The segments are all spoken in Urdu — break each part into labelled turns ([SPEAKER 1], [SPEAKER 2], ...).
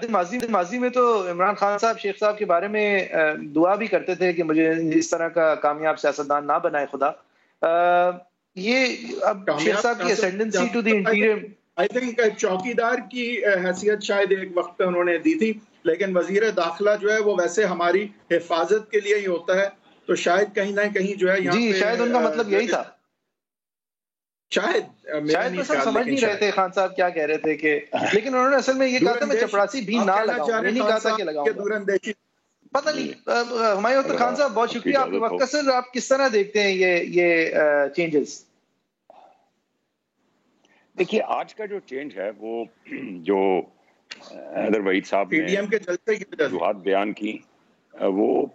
[SPEAKER 1] یاد ماضی میں تو عمران خان صاحب شیخ صاحب کے بارے میں دعا بھی کرتے تھے کہ مجھے اس طرح کا کامیاب سیاستدان نہ بنائے خدا. یہ اب شیخ صاحب کی ascendancy to the interior
[SPEAKER 2] I think چوکیدار کی حیثیت شاید ایک وقت پہ انہوں نے دی تھی، لیکن وزیر داخلہ جو ہے وہ ویسے ہماری حفاظت کے لیے ہی ہوتا ہے، تو شاید کہیں نہ کہیں جو ہے یہاں
[SPEAKER 1] جی شاید ان کا مطلب یہی تھا.
[SPEAKER 2] شاید
[SPEAKER 1] تو سب سمجھ نہیں رہے تھے خان صاحب کیا کہہ رہے تھے کہ، لیکن انہوں نے اصل میں یہ کہا تھا میں چپڑاسی بھی نہ لگاؤں، یہ نہیں کہا تھا کہ لگاؤں. پتہ نہیں ہمایوں اختر خان صاحب بہت شکریہ آپ کے وقت کا. سر آپ کس طرح دیکھتے ہیں یہ چینجز؟
[SPEAKER 3] دیکھیے آج کا جو چینج ہے وہ جو حیدر وحید صاحب نے وجوہات بیان کی، وہ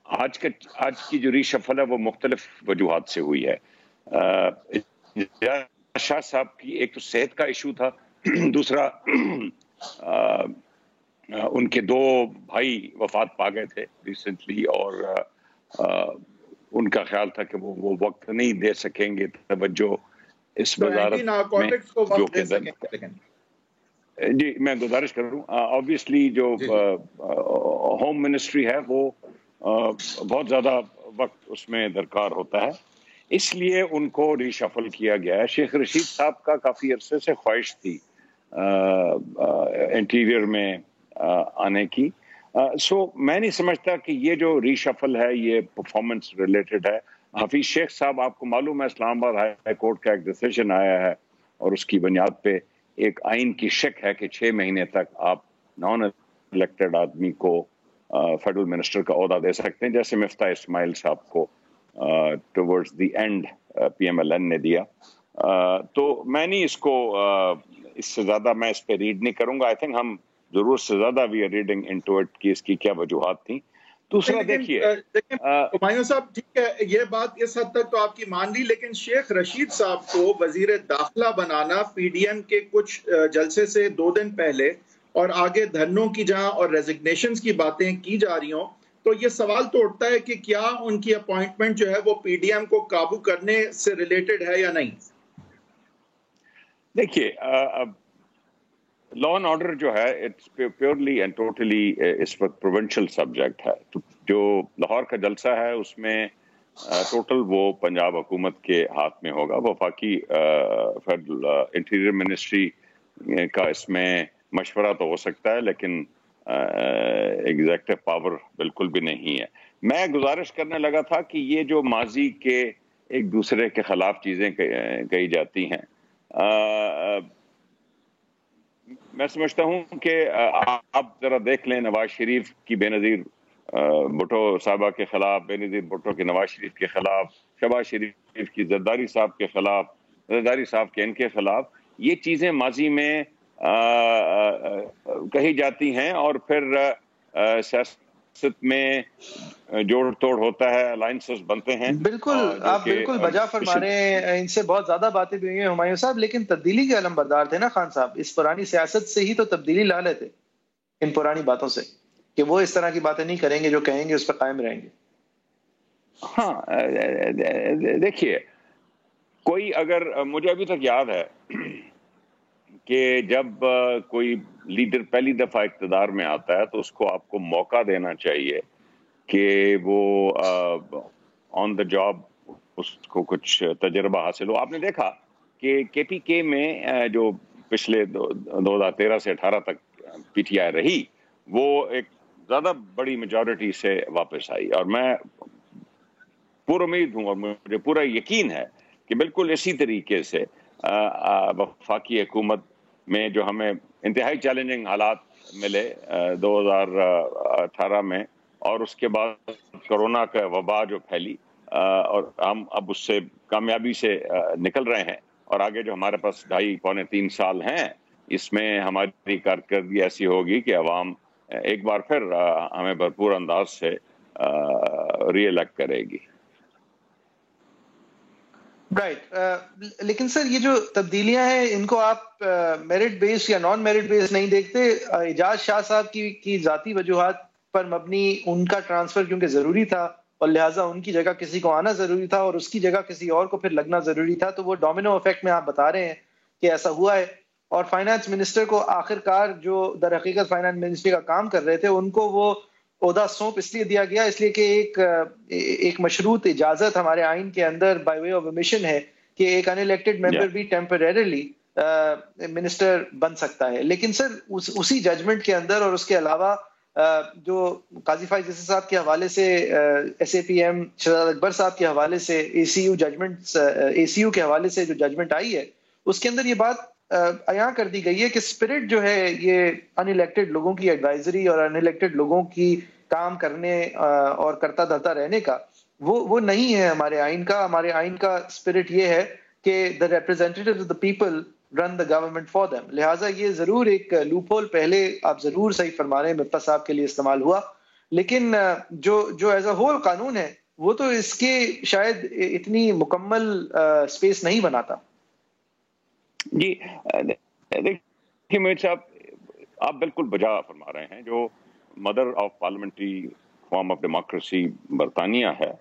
[SPEAKER 3] آج کی جو ری شفل ہے وہ مختلف وجوہات سے ہوئی ہے. شاہ صاحب کی ایک تو صحت کا ایشو تھا، دوسرا ان کے 2 بھائی وفات پا گئے تھے ریسنٹلی، اور ان کا خیال تھا کہ وہ وقت نہیں دے سکیں گے توجہ اس وزارت میں جو کہ جی میں گزارش کروں آبویسلی جو ہوم منسٹری ہے وہ بہت زیادہ وقت اس میں درکار ہوتا ہے، اس لیے ان کو ری شفل کیا گیا ہے. شیخ رشید صاحب کا کافی عرصے سے خواہش تھی انٹیریئر میں آنے کی، سو میں نہیں سمجھتا کہ یہ جو ری شفل ہے یہ پرفارمنس ریلیٹڈ ہے. حفیظ شیخ صاحب آپ کو معلوم ہے اسلام آباد ہائی کورٹ کا ایک ڈیسیژن آیا ہے اور اس کی بنیاد پہ ایک آئین کی شک ہے کہ 6 مہینے تک آپ نان الیکٹڈ آدمی کو فیڈرل منسٹر کا عہدہ دے سکتے ہیں، جیسے مفتاح اسماعیل صاحب کو towards the end P M L N نے دیا. تو میں نہیں اس کو اس سے زیادہ میں اس پہ ریڈ نہیں کروں گا. آئی تھنک ہم ضرور سے زیادہ we are reading into it کہ اس کی کیا وجوہات تھیں. دوسرا دیکھیے
[SPEAKER 2] ہمایوں صاحب ٹھیک ہے یہ بات اس حد تک تو آپ کی مان لی، لیکن شیخ رشید صاحب کو وزیر داخلہ بنانا پی ڈی ایم کے کچھ جلسے سے 2 دن پہلے، اور آگے دھرنوں کی جہاں اور ریزگنیشنز کی باتیں کی جا رہی ہوں، تو یہ سوال تو اٹھتا ہے کہ کیا ان کی اپوائنٹمنٹ جو ہے وہ پی ڈی ایم کو قابو کرنے سے ریلیٹڈ ہے یا نہیں؟
[SPEAKER 3] دیکھیے لا اینڈ آرڈر جو ہے اٹس پیورلی اینڈ ٹوٹلی اس وقت پروونشل سبجیکٹ ہے. جو لاہور کا جلسہ ہے اس میں ٹوٹل وہ پنجاب حکومت کے ہاتھ میں ہوگا. وفاقی فیڈرل انٹیریئر منسٹری کا اس میں مشورہ تو ہو سکتا ہے لیکن ایگزیکٹو پاور بالکل بھی نہیں ہے. میں گزارش کرنے لگا تھا کہ یہ جو ماضی کے ایک دوسرے کے خلاف چیزیں کہی جاتی ہیں، میں سمجھتا ہوں کہ آپ ذرا دیکھ لیں نواز شریف کی بے نظیر بھٹو صاحبہ کے خلاف، بے نظیر بھٹو کے نواز شریف کے خلاف، شہباز شریف کی زرداری صاحب کے خلاف، زرداری صاحب کے ان کے خلاف، یہ چیزیں ماضی میں کہی جاتی ہیں اور پھر سیاست میں جوڑ توڑ ہوتا ہے، الائنسز بنتے ہیں.
[SPEAKER 1] بالکل آپ بالکل بجا فرما رہے ہیں. ان سے بہت زیادہ باتیں بھی ہوئی ہیں ہمایوں صاحب، لیکن تبدیلی کے علم بردار تھے نا خان صاحب. اس پرانی سیاست سے ہی تو تبدیلی لا لیتے، ان پرانی باتوں سے، کہ وہ اس طرح کی باتیں نہیں کریں گے، جو کہیں گے اس پہ قائم رہیں گے.
[SPEAKER 3] ہاں دیکھیے کوئی اگر مجھے ابھی تک یاد ہے کہ جب کوئی لیڈر پہلی دفعہ اقتدار میں آتا ہے تو اس کو آپ کو موقع دینا چاہیے کہ وہ آن دا جاب اس کو کچھ تجربہ حاصل ہو. آپ نے دیکھا کہ کے پی کے میں جو پچھلے 2013 سے 18 تک پی ٹی آئی رہی، وہ ایک زیادہ بڑی میجورٹی سے واپس آئی، اور میں پورا امید ہوں اور مجھے پورا یقین ہے کہ بالکل اسی طریقے سے وفاقی حکومت میں جو ہمیں انتہائی چیلنجنگ حالات ملے 2018 میں، اور اس کے بعد کرونا کا وبا جو پھیلی، اور ہم اب اس سے کامیابی سے نکل رہے ہیں، اور آگے جو ہمارے پاس 2.5-3 سال ہیں، اس میں ہماری کارکردگی ایسی ہوگی کہ عوام ایک بار پھر ہمیں بھرپور انداز سے ری الیکٹ کرے گی.
[SPEAKER 1] رائٹ. لیکن سر یہ جو تبدیلیاں ہیں ان کو آپ میرٹ بیس یا نان میرٹ بیس نہیں دیکھتے؟ اعجاز شاہ صاحب کی ذاتی وجوہات پر مبنی ان کا ٹرانسفر کیونکہ ضروری تھا اور لہٰذا ان کی جگہ کسی کو آنا ضروری تھا اور اس کی جگہ کسی اور کو پھر لگنا ضروری تھا، تو وہ ڈومینو افیکٹ میں آپ بتا رہے ہیں کہ ایسا ہوا ہے. اور فائنانس منسٹر کو آخرکار جو در حقیقت فائنانس منسٹری کا کام کر رہے تھے ان کو وہ عہدہ سونپ اس لیے دیا گیا اس لیے کہ ایک مشروط اجازت ہمارے آئین کے اندر بائی وے آف امیشن ہے کہ ایک ان الیکٹڈ ممبر بھی ٹیمپریرلی منسٹر بن سکتا ہے. لیکن سر اسی ججمنٹ کے اندر اور اس کے علاوہ جو قاضی فائز عیسی صاحب کے حوالے سے S A P M Shahzad Akbar صاحب کے حوالے سے اے سی یو کے حوالے سے جو ججمنٹ آئی ہے اس کے اندر یہ بات عیاں کر دی گئی ہے کہ اسپرٹ جو ہے یہ ان الیکٹڈ لوگوں کی ایڈوائزری اور ان الیکٹڈ لوگوں کی کام کرنے اور کرتا دھرتا رہنے کا وہ نہیں ہے ہمارے آئین کا. ہمارے آئین کا اسپرٹ یہ ہے کہ the representatives of the people run the government for them. لہٰذا یہ ضرور ایک لوپ ہول پہلے آپ ضرور صحیح فرما رہے ہیں مفتا صاحب کے لیے استعمال ہوا, لیکن جو ایز اے ہول قانون ہے وہ تو اس کے شاید اتنی مکمل اسپیس نہیں بناتا.
[SPEAKER 3] جی دیکھیے میر صاحب, آپ بالکل بجا فرما رہے ہیں. جو mother of parliamentary form of democracy برطانیہ ہے,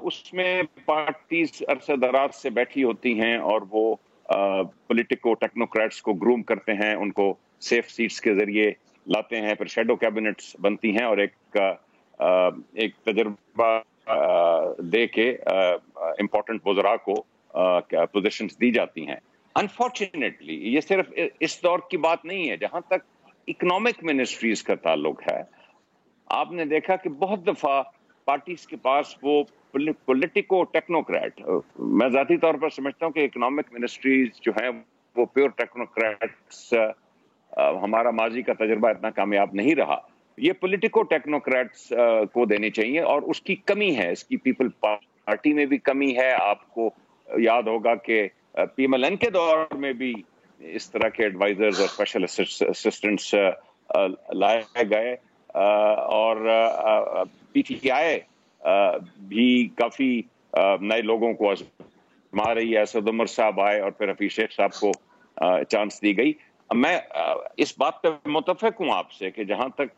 [SPEAKER 3] اس میں پارٹیز عرصہ دراز سے بیٹھی ہوتی ہیں اور وہ پولیٹیکو ٹیکنوکریٹس کو گروم کرتے ہیں, ان کو سیف سیٹس کے ذریعے لاتے ہیں, پھر شیڈو کیبنٹس بنتی ہیں اور ایک تجربہ دے کے امپورٹنٹ وزراء کو پوزیشنز دی جاتی ہیں. انفارچونیٹلی یہ صرف اس دور کی بات نہیں ہے. جہاں تک اکنامک منسٹریز کا تعلق ہے, آپ نے دیکھا کہ بہت دفعہ پارٹیز کے پاس وہ پولیٹیکو ٹیکنوکریٹ, میں ذاتی طور پر سمجھتا ہوں کہ اکنامک منسٹریز جو ہیں وہ پیور ٹیکنوکریٹس, ہمارا ماضی کا تجربہ اتنا کامیاب نہیں رہا, یہ پولیٹیکو ٹیکنوکریٹس کو دینی چاہیے اور اس کی کمی ہے. اس کی پیپل پارٹی میں بھی کمی ہے. آپ کو یاد ہوگا کہ پی ایم ایل این کے دور میں بھی اس طرح کے ایڈوائزرز اور اسپیشل اسسٹنٹس لائے گئے, اور پی ٹی آئی بھی کافی نئے لوگوں کو آزما رہی ہے. اسد عمر صاحب آئے اور پھر حفیظ شیخ صاحب کو چانس دی گئی. میں اس بات پہ متفق ہوں آپ سے کہ جہاں تک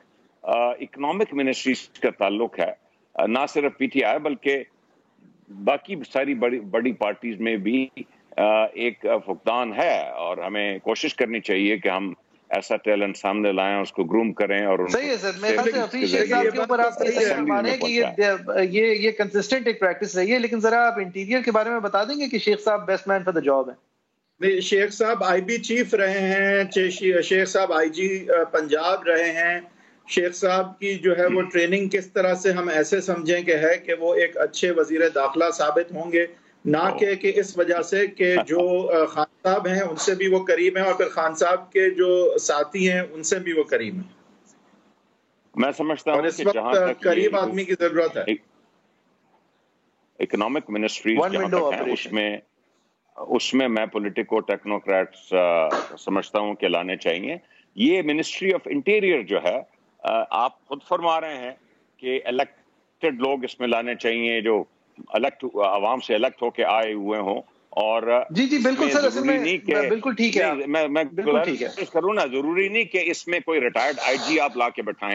[SPEAKER 3] اکنامک منسٹریز کا تعلق ہے, نہ صرف پی ٹی آئی بلکہ باقی ساری بڑی پارٹیز میں بھی ایک فقدان ہے, اور ہمیں کوشش کرنی چاہیے کہ ہم ایسا ٹیلنٹ سامنے لائیں, اس کو گروم کریں. اور
[SPEAKER 1] صحیح ہے سر, میرے خیال سے حفیظ شیخ صاحب کے اوپر آپ فرما رہے ہیں کہ یہ کنسسٹنٹ ایک پریکٹس رہی ہے, لیکن ذرا آپ انٹیریئر کے بارے میں بتا دیں گے کہ شیخ صاحب best man for the job ہیں.
[SPEAKER 2] شیخ صاحب آئی بی چیف رہے ہیں, شیخ صاحب آئی جی پنجاب رہے ہیں. شیخ صاحب کی جو ہے وہ ٹریننگ کس طرح سے ہم ایسے سمجھیں کہ ہے کہ وہ ایک اچھے وزیر داخلہ ثابت ہوں گے, نہ کہ اس وجہ سے کہ جو خان صاحب ہیں ان سے بھی وہ قریب ہیں اور پھر خان صاحب کے جو ساتھی ہیں ان سے بھی وہ قریب ہیں.
[SPEAKER 3] میں سمجھتا ہوں
[SPEAKER 2] اس وقت قریب آدمی کی ضرورت ہے.
[SPEAKER 3] اکنامک منسٹری اس میں میں پولیٹیکو ٹیکنوکریٹس سمجھتا ہوں کہ لانے چاہیے. یہ منسٹری آف انٹیریئر جو ہے, آپ خود فرما رہے ہیں کہ الیکٹڈ لوگ اس میں لانے چاہیے, جو عوام سے الیکٹ ہو کے آئے ہوئے ہوں. اور
[SPEAKER 1] جی بالکل سر, بالکل ٹھیک ہے,
[SPEAKER 3] میں کروں نا, ضروری نہیں کہ اس میں کوئی ریٹائرڈ آئی جی آپ لا کے بٹھائیں.